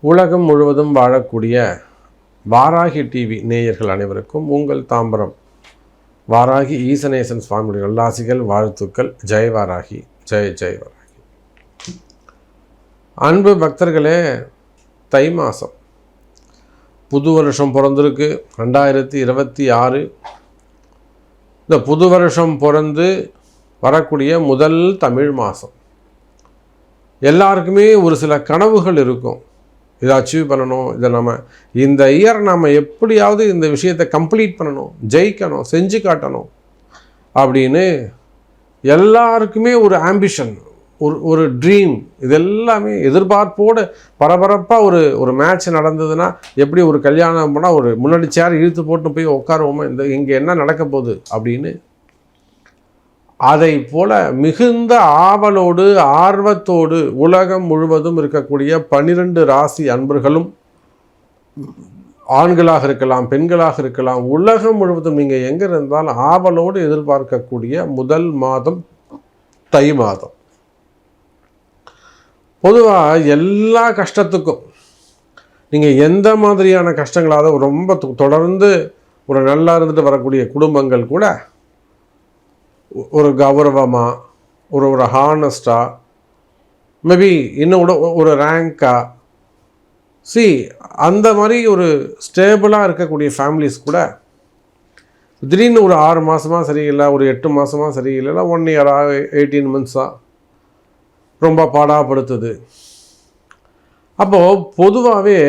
உலகம் முழுவதும் வாழக்கூடிய வாராகி டிவி நேயர்கள் அனைவருக்கும் உங்கள் தாம்பரம் வாராகி ஈசனேசன் சுவாமியுடைய நல்லாசிகள் வாழ்த்துக்கள். ஜெய் வாராகி, ஜெய் ஜெய் வாராகி. அன்பு பக்தர்களே, தை மாதம் புது வருஷம் பிறந்திருக்கு 2026. இந்த புது வருஷம் பிறந்து வரக்கூடிய முதல் தமிழ் மாதம். எல்லாருக்குமே ஒரு சில கனவுகள் இருக்கும். இதை அச்சீவ் பண்ணணும், இதை இந்த இயர் நம்ம எப்படியாவது இந்த விஷயத்தை கம்ப்ளீட் பண்ணணும், ஜெயிக்கணும், செஞ்சு காட்டணும் அப்படின்னு எல்லாருக்குமே ஒரு ஆம்பிஷன், ஒரு ட்ரீம். இதெல்லாமே எதிர்பார்ப்போடு பரபரப்பாக ஒரு மேட்ச் நடந்ததுன்னா எப்படி ஒரு கல்யாணம் பண்ணால் ஒரு முன்னாடி சேர் இழுத்து போட்டு போய் உட்காருவோமா, இங்கே என்ன நடக்க போகுது அப்படின்னு அதை போல மிகுந்த ஆவலோடு ஆர்வத்தோடு உலகம் முழுவதும் இருக்கக்கூடிய 12 ராசி அன்பர்களும், ஆண்களாக இருக்கலாம், பெண்களாக இருக்கலாம், உலகம் முழுவதும் நீங்கள் எங்கே இருந்தாலும் ஆவலோடு எதிர்பார்க்கக்கூடிய முதல் மாதம் தை மாதம். பொதுவாக எல்லா கஷ்டத்துக்கும் நீங்கள் எந்த மாதிரியான கஷ்டங்களாவது ரொம்ப தொடர்ந்து ஒரு நல்லா இருந்துட்டு வரக்கூடிய குடும்பங்கள் கூட ஒரு கௌரவமாக, ஒரு ஹானஸ்டாக, மேபி இன்னும் கூட ஒரு ரேங்காக அந்த மாதிரி ஒரு ஸ்டேபிளாக இருக்கக்கூடிய ஃபேமிலிஸ் கூட திடீர்னு ஒரு 6 மாதமாக சரியில்லை, ஒரு 8 மாதமாக சரியில்லை, 1 இயராக 18 மந்த்ஸாக ரொம்ப பாடாப்படுத்துது. அப்போது பொதுவாகவே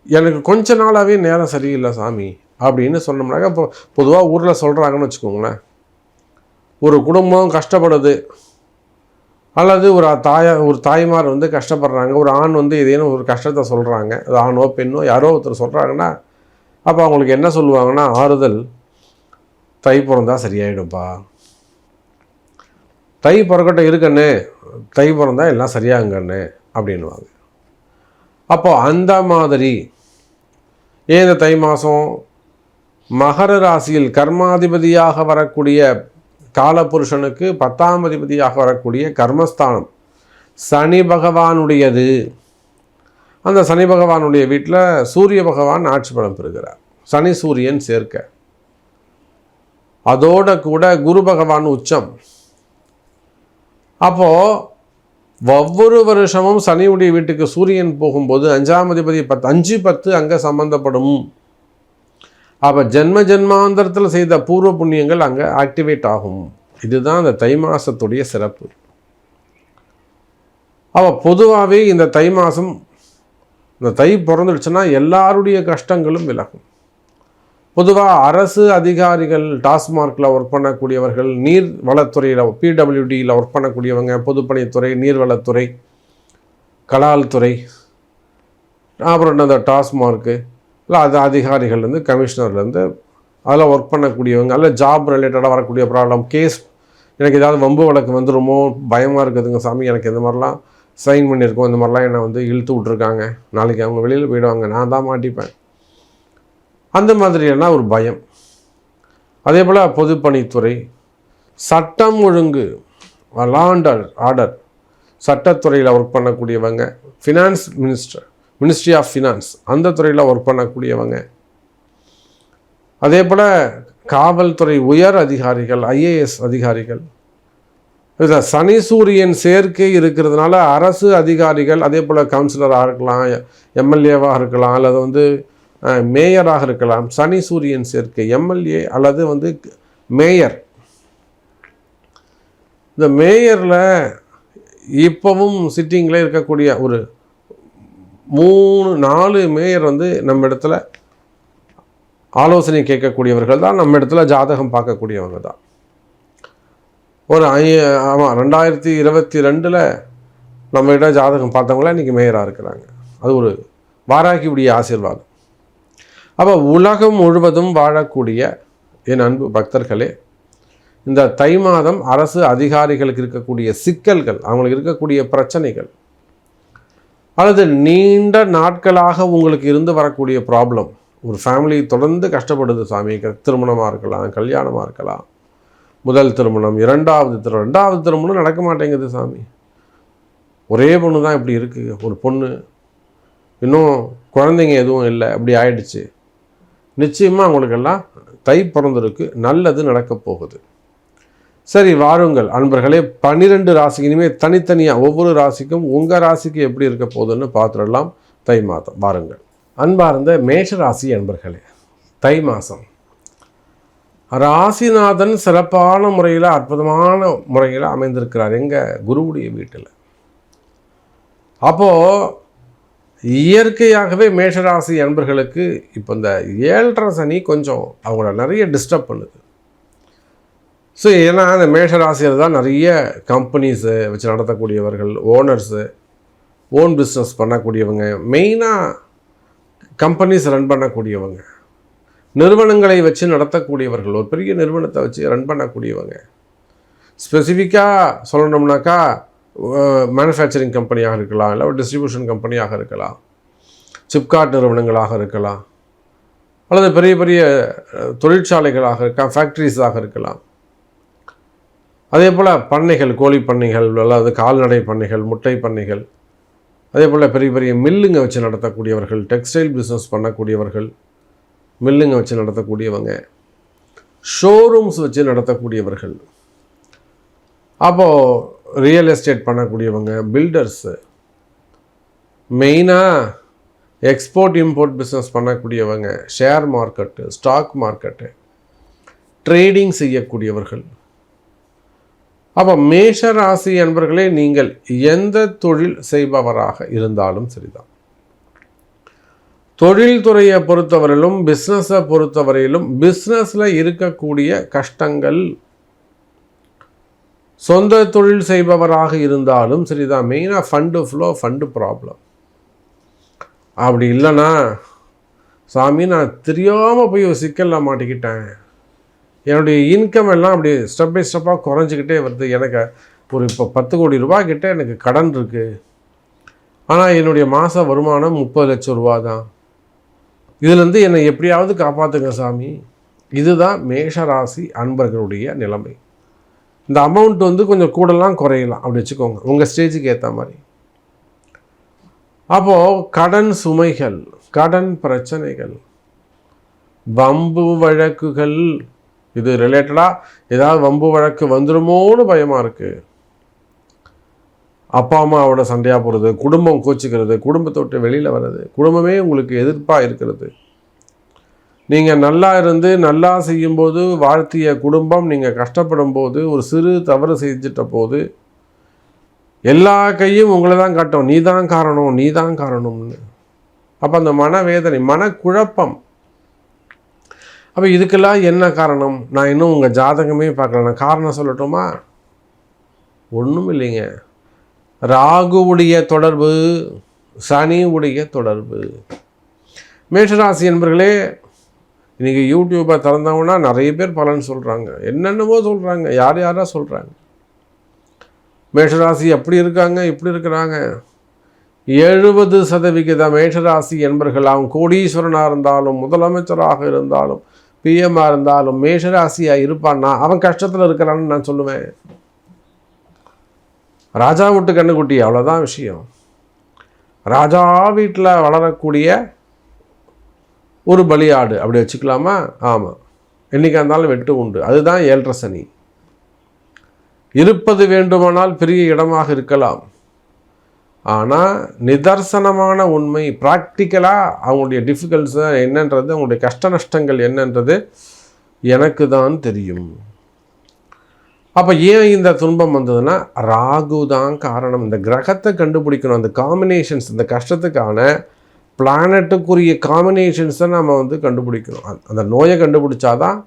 எனக்கு கொஞ்ச நாளாகவே நேரம் சரியில்லை சாமி அப்படின்னு சொன்னோம்னாக்க, இப்போ பொதுவாக ஊரில் சொல்கிறாங்கன்னு வச்சுக்கோங்களேன், ஒரு குடும்பம் கஷ்டப்படுது, அல்லது ஒரு தாய்மார் கஷ்டப்படுறாங்க, ஒரு ஆண் ஏதேனும் ஒரு கஷ்டத்தை சொல்கிறாங்க, அது ஆணோ பெண்ணோ யாரோ ஒருத்தர் சொல்கிறாங்கன்னா, அப்போ அவங்களுக்கு என்ன சொல்லுவாங்கன்னா, ஆறுதல், தை பிறந்தா சரியாயிடும்பா, தை பிறக்கட்டும் இருக்கண்ணே, தை பிறந்தா எல்லாம் சரியாங்கண்ணே அப்படின்வாங்க. அப்போது அந்த மாதிரி ஏன் இந்த தை மாதம் மகர ராசியில் கர்மாதிபதியாக வரக்கூடிய காலபுருஷனுக்கு 10ஆம் அதிபதியாக வரக்கூடிய கர்மஸ்தானம் சனி பகவானுடையது. அந்த சனி பகவானுடைய வீட்டில் சூரிய பகவான் ஆட்சி பலம் பெறுகிறார். சனி சூரியன் சேர்க்க, அதோட கூட குரு பகவான் உச்சம். அப்போது ஒவ்வொரு வருஷமும் சனியுடைய வீட்டுக்கு சூரியன் போகும்போது 5ஆம் அதிபதி 5-10 அங்கே சம்பந்தப்படும். அப்போ ஜென்மாந்தரத்தில் செய்த பூர்வ புண்ணியங்கள் அங்கே ஆக்டிவேட் ஆகும். இதுதான் இந்த தை மாதத்துடைய சிறப்பு. அப்போ பொதுவாகவே இந்த தை மாதம், இந்த தை பிறந்துடுச்சுன்னா எல்லாருடைய கஷ்டங்களும் விலகும். பொதுவாக அரசு அதிகாரிகள், டாஸ்மார்க்கில் ஒர்க் பண்ணக்கூடியவர்கள், நீர் வளத்துறையில் PWDயில் ஒர்க் பண்ணக்கூடியவங்க, பொதுப்பணித்துறை, நீர்வளத்துறை, கலால்துறை, அப்புறம் அந்த டாஸ்மார்க்கு இல்லை அது அதிகாரிகள்லேருந்து கமிஷனர்லேருந்து அதில் ஒர்க் பண்ணக்கூடியவங்க, அதில் ஜாப் ரிலேட்டடாக வரக்கூடிய ப்ராப்ளம், கேஸ், எனக்கு ஏதாவது வம்பு வழக்கு வந்துடுமோ பயமாக இருக்குதுங்க சாமி, எனக்கு இந்த மாதிரிலாம் சைன் பண்ணியிருக்கோம், இந்த மாதிரிலாம் என்னை இழுத்து விட்ருக்காங்க, நாளைக்கு அவங்க வெளியில் போயிடுவாங்க, நான் தான் மாட்டிப்பேன், அந்த மாதிரியெல்லாம் ஒரு பயம். அதே போல் பொதுப்பணித்துறை, சட்டம் ஒழுங்கு, லா அண்ட் ஆர்டர், சட்டத்துறையில் ஒர்க் பண்ணக்கூடியவங்க, ஃபினான்ஸ் மினிஸ்ட்ரி ஆஃப் ஃபினான்ஸ் அந்த துறையில் ஒர்க் பண்ணக்கூடியவங்க, அதே போல் காவல்துறை உயர் அதிகாரிகள், IAS அதிகாரிகள், இதில் சனி சூரியன் சேர்க்கை இருக்கிறதுனால அரசு அதிகாரிகள், அதே போல் கவுன்சிலராக இருக்கலாம், MLAவாக இருக்கலாம், அல்லது மேயராக இருக்கலாம். சனி சூரியன் சேர்க்கை MLA அல்லது மேயர். இந்த மேயரில் இப்போவும் சிட்டிங்கில் இருக்கக்கூடிய ஒரு 3-4 மேயர் நம்ம இடத்துல ஆலோசனை கேட்கக்கூடியவர்கள் தான், நம்ம இடத்துல ஜாதகம் பார்க்கக்கூடியவங்க தான். ஒரு 2022 நம்ம கிட்ட ஜாதகம் பார்த்தவங்கள இன்றைக்கி மேயராக இருக்கிறாங்க. அது ஒரு வாராகியுடைய ஆசீர்வாதம். அப்போ உலகம் முழுவதும் வாழக்கூடிய என் அன்பு பக்தர்களே, இந்த தை மாதம் அரசு அதிகாரிகளுக்கு இருக்கக்கூடிய சிக்கல்கள், அவங்களுக்கு இருக்கக்கூடிய பிரச்சனைகள், அல்லது நீண்ட நாட்களாக உங்களுக்கு இருந்து வரக்கூடிய ப்ராப்ளம், ஒரு ஃபேமிலி தொடர்ந்து கஷ்டப்படுது சாமி, திருமணமாக இருக்கலாம், கல்யாணமாக இருக்கலாம், முதல் திருமணம், இரண்டாவது திருமணம் நடக்க மாட்டேங்குது சாமி, ஒரே பொண்ணு தான் இப்படி இருக்குது, ஒரு பொண்ணு இன்னும் குழந்தைங்க எதுவும் இல்லை, அப்படி ஆயிடுச்சு. நிச்சயமாக உங்களுக்கெல்லாம் தை பிறந்திருக்கு, நல்லது நடக்கப் போகுது. சரி, வாருங்கள் அன்பர்களே, 12 ராசிக்கு இனிமேல் தனித்தனியாக ஒவ்வொரு ராசிக்கும் உங்கள் ராசிக்கு எப்படி இருக்க போகுதுன்னு பார்த்துடலாம். தை மாதம் வாருங்கள். அன்பார்ந்த மேஷ ராசி அன்பர்களே, தை மாதம் ராசிநாதன் சிறப்பான முறையில், அற்புதமான முறையில் அமைந்திருக்கிறார் எங்கள் குருவுடைய வீட்டில். அப்போது இயற்கையாகவே மேஷராசி அன்பர்களுக்கு இப்போ இந்த 7.5 சனி கொஞ்சம் அவங்கள நிறைய டிஸ்டர்ப் பண்ணுது. ஸோ ஏன்னா அந்த மேஷராசியில் தான் நிறைய கம்பெனிஸு வச்சு நடத்தக்கூடியவர்கள், ஓனர்ஸு, ஓன் பிஸ்னஸ் பண்ணக்கூடியவங்க, மெயினாக கம்பெனிஸ் ரன் பண்ணக்கூடியவங்க, நிறுவனங்களை வச்சு நடத்தக்கூடியவர்கள், ஒரு பெரிய நிறுவனத்தை வச்சு ரன் பண்ணக்கூடியவங்க. ஸ்பெசிஃபிக்காக சொல்லணும்னாக்கா மேனுஃபேக்சரிங் கம்பெனியாக இருக்கலாம், இல்லை ஒரு டிஸ்ட்ரிபியூஷன் கம்பெனியாக இருக்கலாம், சிப்காட் நிறுவனங்களாக இருக்கலாம், அல்லது பெரிய பெரிய தொழிற்சாலைகளாக இருக்கலாம், ஃபேக்ட்ரிஸாக இருக்கலாம். அதே போல் பண்ணைகள், கோழி பண்ணைகள், அல்லது கால்நடை பண்ணைகள், முட்டை பண்ணைகள், அதே போல் பெரிய பெரிய மில்லுங்க வச்சு நடத்தக்கூடியவர்கள், டெக்ஸ்டைல் பிஸ்னஸ் பண்ணக்கூடியவர்கள், மில்லுங்க வச்சு நடத்தக்கூடியவங்க, ஷோரூம்ஸ் வச்சு நடத்தக்கூடியவர்கள், அப்போது ரியல் எஸ்டேட் பண்ணக்கூடியவங்க, பில்டர்ஸு, மெயினாக எக்ஸ்போர்ட் இம்போர்ட் பிஸ்னஸ் பண்ணக்கூடியவங்க, share market, stock market, trading செய்யக்கூடியவர்கள். அப்போ மேஷ ராசி என்பவர்களே, நீங்கள் எந்த தொழில் செய்பவராக இருந்தாலும் சரிதான், தொழில்துறையை பொறுத்தவரையிலும் பிஸ்னஸை பொறுத்தவரையிலும் பிஸ்னஸில் இருக்கக்கூடிய கஷ்டங்கள், சொந்த தொழில் செய்பவராக இருந்தாலும் சரிதான், மெயினாக ஃபண்டு ஃப்ளோ, ஃபண்டு ப்ராப்ளம். அப்படி இல்லைன்னா, சாமி நான் தெரியாமல் போய் ஒரு சிக்கலில் மாட்டிக்கிட்டேன், என்னுடைய இன்கம் எல்லாம் அப்படி ஸ்டெப் பை ஸ்டெப்பாக குறைஞ்சிக்கிட்டே வருது, எனக்கு ஒரு இப்போ 10 கோடி ரூபாய் கிட்ட எனக்கு கடன் இருக்குது, ஆனால் என்னுடைய மாத வருமானம் 30 லட்சம் ரூபா தான், இதுலேருந்து என்னை எப்படியாவது காப்பாற்றுங்க சாமி. இதுதான் மேஷராசி அன்பர்களுடைய நிலைமை. இந்த அமௌண்ட் வந்து கொஞ்சம் கூடலாம் குறையலாம், அப்படி வச்சுக்கோங்க, உங்கள் ஸ்டேஜுக்கு ஏற்ற மாதிரி. அப்போது கடன் சுமைகள், கடன் பிரச்சனைகள், வம்பு வழக்குகள், இது ரிலேட்டடாக ஏதாவது வம்பு வழக்கு வந்துடுமோன்னு பயமாக இருக்குது. அப்பா அம்மாவோட சண்டையாக போகிறது, குடும்பம் கோச்சிக்கிறது, குடும்பத்தை விட்டு வெளியில் வர்றது, குடும்பமே உங்களுக்கு எதிர்ப்பாக இருக்கிறது. நீங்கள் நல்லா இருந்து நல்லா செய்யும்போது வாழ்த்திய குடும்பம் நீங்கள் கஷ்டப்படும் போது, ஒரு சிறு தவறு செஞ்சிட்ட போது எல்லா கையும் உங்களை தான் காட்டும், நீ தான் காரணம், நீ தான் காரணம்னு. அப்போ அந்த மனவேதனை, மனக்குழப்பம். அப்போ இதுக்கெல்லாம் என்ன காரணம்? நான் இன்னும் உங்கள் ஜாதகமே பார்க்கல, நான் காரணம் சொல்லட்டுமா? ஒன்றும் இல்லைங்க, ராகுவுடைய தொடர்பு, சனியுடைய தொடர்பு. மேஷராசி என்பர்களே, இன்றைக்கி யூடியூப்பை திறந்தவங்கன்னா நிறைய பேர் பலன் சொல்கிறாங்க, என்னென்னமோ சொல்கிறாங்க, யார் யாராக சொல்கிறாங்க. மேஷராசி அப்படி இருக்காங்க, இப்படி இருக்கிறாங்க. 70% மேஷராசி என்பர்கள், அவன் கோடீஸ்வரனாக இருந்தாலும், முதலமைச்சராக இருந்தாலும், பிஎம்மாக இருந்தாலும், மேஷராசியாக இருப்பான்னா அவன் கஷ்டத்தில் இருக்கிறான்னு நான் சொல்லுவேன். ராஜா விட்டு கண்ணுக்குட்டி, அவ்வளோதான் விஷயம். ராஜா வீட்டில் வளரக்கூடிய ஒரு பலியாடு அப்படி வச்சுக்கலாமா? ஆமாம், என்றைக்காக இருந்தாலும் வெட்டு உண்டு. அதுதான் 7.5 சனி. இருப்பது வேண்டுமானால் பெரிய இடமாக இருக்கலாம், ஆனால் நிதர்சனமான உண்மை, ப்ராக்டிக்கலாக அவங்களுடைய டிஃபிகல்ட்ஸ் என்னன்றது, அவங்களுடைய கஷ்ட நஷ்டங்கள் என்னன்றது எனக்கு தான் தெரியும். அப்போ ஏன் இந்த துன்பம் வந்ததுன்னா ராகு தான் காரணம். இந்த கிரகத்தை கண்டுபிடிக்கணும், அந்த காம்பினேஷன்ஸ், இந்த கஷ்டத்துக்கான பிளானட்டுக்குரிய காம்பினேஷன்ஸை நம்ம வந்து கண்டுபிடிக்கணும். அந்த நோயை கண்டுபிடிச்சாதான்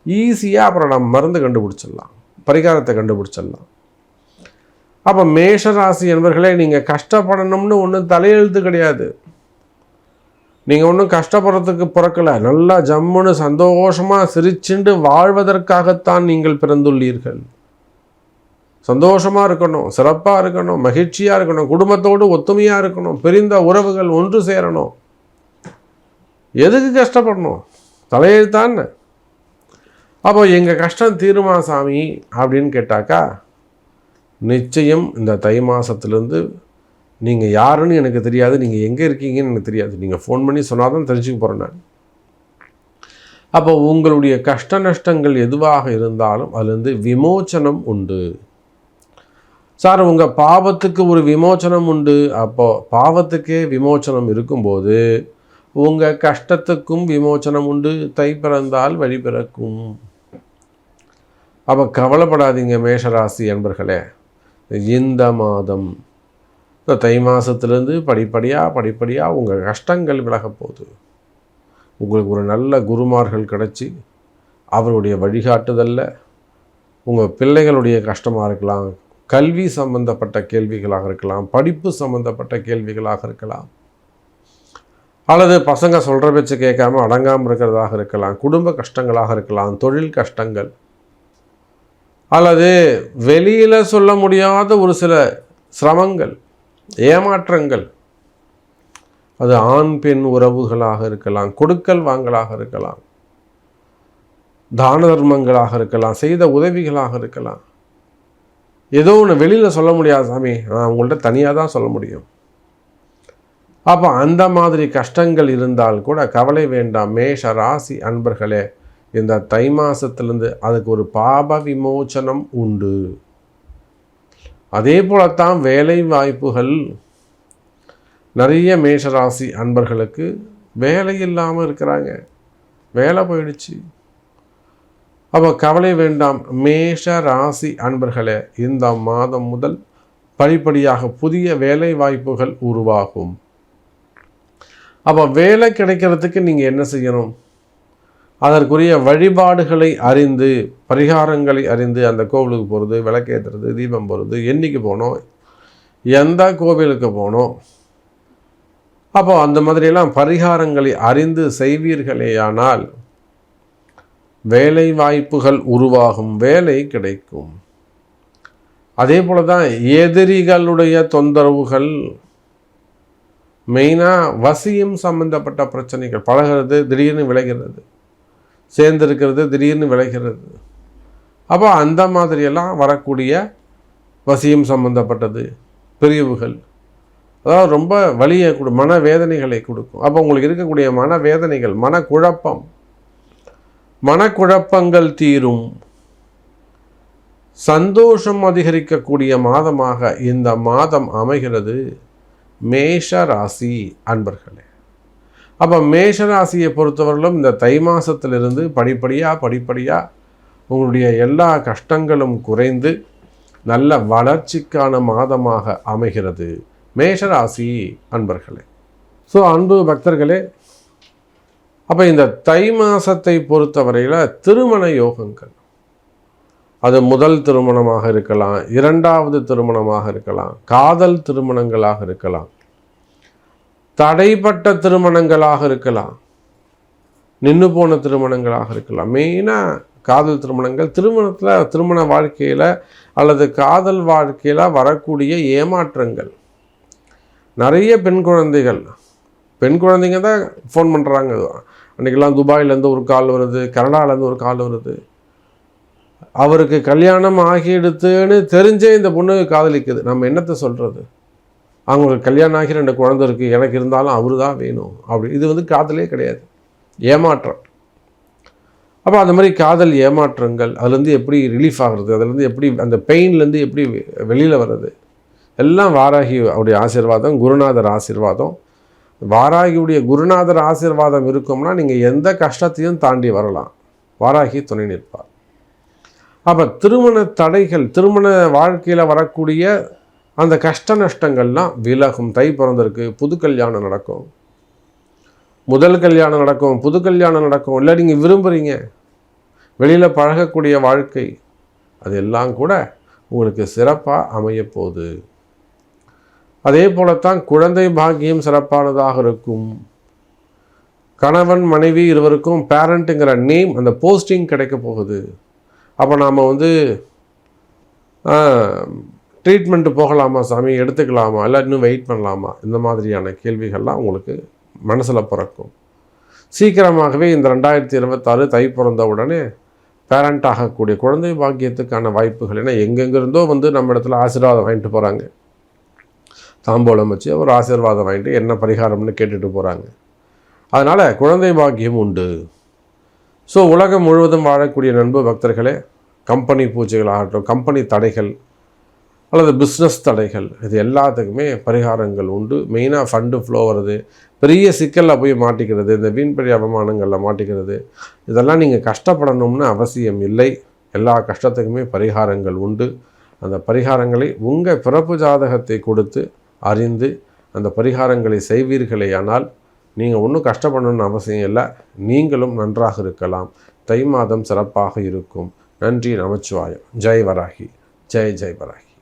ஈஸியாக அப்புறம் நம்ம மருந்து கண்டுபிடிச்சிடலாம், பரிகாரத்தை கண்டுபிடிச்சிடலாம். அப்போ மேஷராசி என்பர்களே, நீங்கள் கஷ்டப்படணும்னு ஒன்றும் தலையெழுத்து கிடையாது. நீங்கள் ஒன்றும் கஷ்டப்படுறதுக்கு பிறக்கலை, நல்லா ஜம்முன்னு சந்தோஷமாக சிரிச்சுண்டு வாழ்வதற்காகத்தான் நீங்கள் பிறந்துள்ளீர்கள். சந்தோஷமாக இருக்கணும், சிறப்பாக இருக்கணும், மகிழ்ச்சியாக இருக்கணும், குடும்பத்தோடு ஒத்துமையாக இருக்கணும், பிரிந்த உறவுகள் ஒன்று சேரணும். எதுக்கு கஷ்டப்படணும்? தலையெழுத்தான். அப்போ எங்கள் கஷ்டம் தீருமா சாமி அப்படின்னு கேட்டாக்கா, நிச்சயம் இந்த தை மாதத்துலேருந்து நீங்கள் யாருன்னு எனக்கு தெரியாது, நீங்கள் எங்கே இருக்கீங்கன்னு எனக்கு தெரியாது, நீங்கள் ஃபோன் பண்ணி சொன்னால் தான் தெரிஞ்சுக்க போகிறேன் நான். அப்போ உங்களுடைய கஷ்ட நஷ்டங்கள் எதுவாக இருந்தாலும் அதுலேருந்து விமோச்சனம் உண்டு. சார் உங்கள் பாவத்துக்கு ஒரு விமோச்சனம் உண்டு. அப்போது பாவத்துக்கே விமோச்சனம் இருக்கும்போது உங்கள் கஷ்டத்துக்கும் விமோச்சனம் உண்டு. தை பிறந்தால் வழி பிறக்கும். அப்போ கவலைப்படாதீங்க மேஷராசி அன்பர்களே. இந்த மாதம் இந்த தை மாதத்துலேருந்து படிப்படியாக உங்கள் கஷ்டங்கள் விலக போகுது. உங்களுக்கு ஒரு நல்ல குருமார்கள் கிடச்சி அவருடைய வழிகாட்டுதலில் உங்கள் பிள்ளைகளுடைய கஷ்டமாக இருக்கலாம், கல்வி சம்பந்தப்பட்ட கேள்விகளாக இருக்கலாம், படிப்பு சம்பந்தப்பட்ட கேள்விகளாக இருக்கலாம், அல்லது பசங்க சொல்கிற பேச்சு கேட்காம அடங்காமல் இருக்கிறதாக இருக்கலாம், குடும்ப கஷ்டங்களாக இருக்கலாம், தொழில் கஷ்டங்கள், அல்லது வெளியில் சொல்ல முடியாத ஒரு சில சிரமங்கள், ஏமாற்றங்கள், அது ஆண் பெண் உறவுகளாக இருக்கலாம், கொடுக்கல் வாங்கலாக இருக்கலாம், தான தர்மங்களாக இருக்கலாம், செய்த உதவிகளாக இருக்கலாம். ஏதோ ஒன்று வெளியில் சொல்ல முடியாது சாமி, நான் உங்கள்கிட்ட தனியாக தான் சொல்ல முடியும். அப்போ அந்த மாதிரி கஷ்டங்கள் இருந்தால் கூட கவலை வேண்டாம் மேஷ ராசி அன்பர்களே. இந்த தை மாதத்துலேருந்து அதுக்கு ஒரு பாப விமோச்சனம் உண்டு. அதே போலத்தான் வேலை வாய்ப்புகள். நிறைய மேஷராசி அன்பர்களுக்கு வேலை இல்லாமல் இருக்கிறாங்க, வேலை போயிடுச்சு. அப்போ கவலை வேண்டாம் மேஷ ராசி அன்பர்களே. இந்த மாதம் முதல் படிப்படியாக புதிய வேலை வாய்ப்புகள் உருவாகும். அப்போ வேலை கிடைக்கிறதுக்கு நீங்கள் என்ன செய்யணும்? அதற்குரிய வழிபாடுகளை அறிந்து, பரிகாரங்களை அறிந்து, அந்த கோவிலுக்கு போகிறது, விளக்கேற்றுறது, தீபம் போகிறது, என்னைக்கு போகணும், எந்த கோவிலுக்கு போகணும், அப்போ அந்த மாதிரியெல்லாம் பரிகாரங்களை அறிந்து செய்வீர்களேயானால் வேலை வாய்ப்புகள் உருவாகும், வேலை கிடைக்கும். அதே போல தான் எதிரிகளுடைய தொந்தரவுகள், மெயினாக வசியம் சம்பந்தப்பட்ட பிரச்சனைகள், பழகிறது திடீர்னு விளைகிறது, சேர்ந்திருக்கிறது திடீர்னு விளைகிறது. அப்போ அந்த மாதிரியெல்லாம் வரக்கூடிய வசியம் சம்பந்தப்பட்டது பிரிவுகள், அதாவது ரொம்ப வலியை மனவேதனைகளை கொடுக்கும். அப்போ உங்களுக்கு இருக்கக்கூடிய மனவேதனைகள், மனக்குழப்பங்கள் தீரும். சந்தோஷம் அதிகரிக்கக்கூடிய மாதமாக இந்த மாதம் அமைகிறது மேஷ ராசி அன்பர்களே. அப்போ மேஷராசியை பொறுத்தவரையிலும் இந்த தை மாதத்திலிருந்து படிப்படியாக உங்களுடைய எல்லா கஷ்டங்களும் குறைந்து நல்ல வளர்ச்சிக்கான மாதமாக அமைகிறது மேஷராசி அன்பர்களே. ஸோ அன்பு பக்தர்களே, அப்போ இந்த தை மாதத்தை பொறுத்தவரையில் திருமண யோகங்கள், அது முதல் திருமணமாக இருக்கலாம், இரண்டாவது திருமணமாக இருக்கலாம், காதல் திருமணங்களாக இருக்கலாம், தடைப்பட்ட திருமணங்களாக இருக்கலாம், நின்று போன திருமணங்களாக இருக்கலாம். மெயினாக காதல் திருமணங்கள், திருமண வாழ்க்கையில் அல்லது காதல் வாழ்க்கையில் வரக்கூடிய ஏமாற்றங்கள். நிறைய பெண் குழந்தைங்க தான் ஃபோன் பண்ணுறாங்க. அன்றைக்கெல்லாம் துபாயிலேருந்து ஒரு கால் வருது, கனடாலேருந்து ஒரு கால் வருது. அவருக்கு கல்யாணம் ஆகிடுத்துன்னு தெரிஞ்சே இந்த பொண்ணு காதலிக்குது. நம்ம என்னத்தை சொல்கிறது? அவங்களுக்கு கல்யாணம் ஆகி 2 குழந்தை இருக்குது, எனக்கு இருந்தாலும் அவரு தான் வேணும் அப்படி. இது காதலே கிடையாது, ஏமாற்றம். அப்போ அந்த மாதிரி காதல் ஏமாற்றங்கள், அதுலேருந்து எப்படி ரிலீஃப் ஆகிறது, அதுலேருந்து எப்படி அந்த பெயின்லேருந்து எப்படி வெளியில் வர்றது, எல்லாம் வாராகி அவருடைய ஆசீர்வாதம், குருநாதர் ஆசீர்வாதம். வாராகியுடைய குருநாதர் ஆசீர்வாதம் இருக்கும்னா நீங்கள் எந்த கஷ்டத்தையும் தாண்டி வரலாம். வாராகி துணை நிற்பார். அப்போ திருமண தடைகள், திருமண வாழ்க்கையில் வரக்கூடிய அந்த கஷ்ட நஷ்டங்கள்லாம் விலகும். தை பிறந்திருக்கு, புது கல்யாணம் நடக்கும், முதல் கல்யாணம் நடக்கும், புது கல்யாணம் நடக்கும். இல்லை நீங்கள் விரும்புகிறீங்க வெளியில் பழகக்கூடிய வாழ்க்கை, அதெல்லாம் கூட உங்களுக்கு சிறப்பாக அமையப்போகுது. அதே போலத்தான் குழந்தை பாக்கியம் சிறப்பானதாக இருக்கும். கணவன் மனைவி இருவருக்கும் பேரண்ட்டுங்கிற நேம், அந்த போஸ்டிங் கிடைக்க போகுது. அப்போ நாம் ட்ரீட்மெண்ட்டு போகலாமா சாமி, எடுத்துக்கலாமா, இல்லை இன்னும் வெயிட் பண்ணலாமா, இந்த மாதிரியான கேள்விகள்லாம் உங்களுக்கு மனசில் பிறக்கும். சீக்கிரமாகவே இந்த 2026 தை பிறந்த உடனே பேரண்ட் ஆகக்கூடிய குழந்தை பாக்கியத்துக்கான வாய்ப்புகள், ஏன்னா எங்கெங்கிருந்தோ நம்ம இடத்துல ஆசீர்வாதம் வாங்கிட்டு போகிறாங்க. தாம்பூலம் வச்சு ஒரு ஆசீர்வாதம் வாங்கிட்டு என்ன பரிகாரம்னு கேட்டுட்டு போகிறாங்க. அதனால் குழந்தை பாக்கியம் உண்டு. ஸோ உலகம் முழுவதும் வாழக்கூடிய நண்பு பக்தர்களே, கம்பெனி பூஜைகள் ஆகட்டும், கம்பெனி தடைகள் அல்லது பிஸ்னஸ் தடைகள், இது எல்லாத்துக்குமே பரிகாரங்கள் உண்டு. மெயினாக ஃபண்டு ஃப்ளோ வருது, பெரிய சிக்கலில் போய் மாட்டிக்கிறது, இந்த வீண்பழி அவமானங்களில் மாட்டிக்கிறது, இதெல்லாம் நீங்கள் கஷ்டப்படணும்னு அவசியம் இல்லை. எல்லா கஷ்டத்துக்குமே பரிகாரங்கள் உண்டு. அந்த பரிகாரங்களை உங்கள் பிறப்பு ஜாதகத்தை கொடுத்து அறிந்து அந்த பரிகாரங்களை செய்வீர்களேயானால் நீங்கள் ஒன்றும் கஷ்டப்படணும்னு அவசியம் இல்லை. நீங்களும் நன்றாக இருக்கலாம். தை மாதம் சிறப்பாக இருக்கும். நன்றி. நமச்சிவாயம். ஜெய் வராகி. ஜெய் ஜெய் வராகி.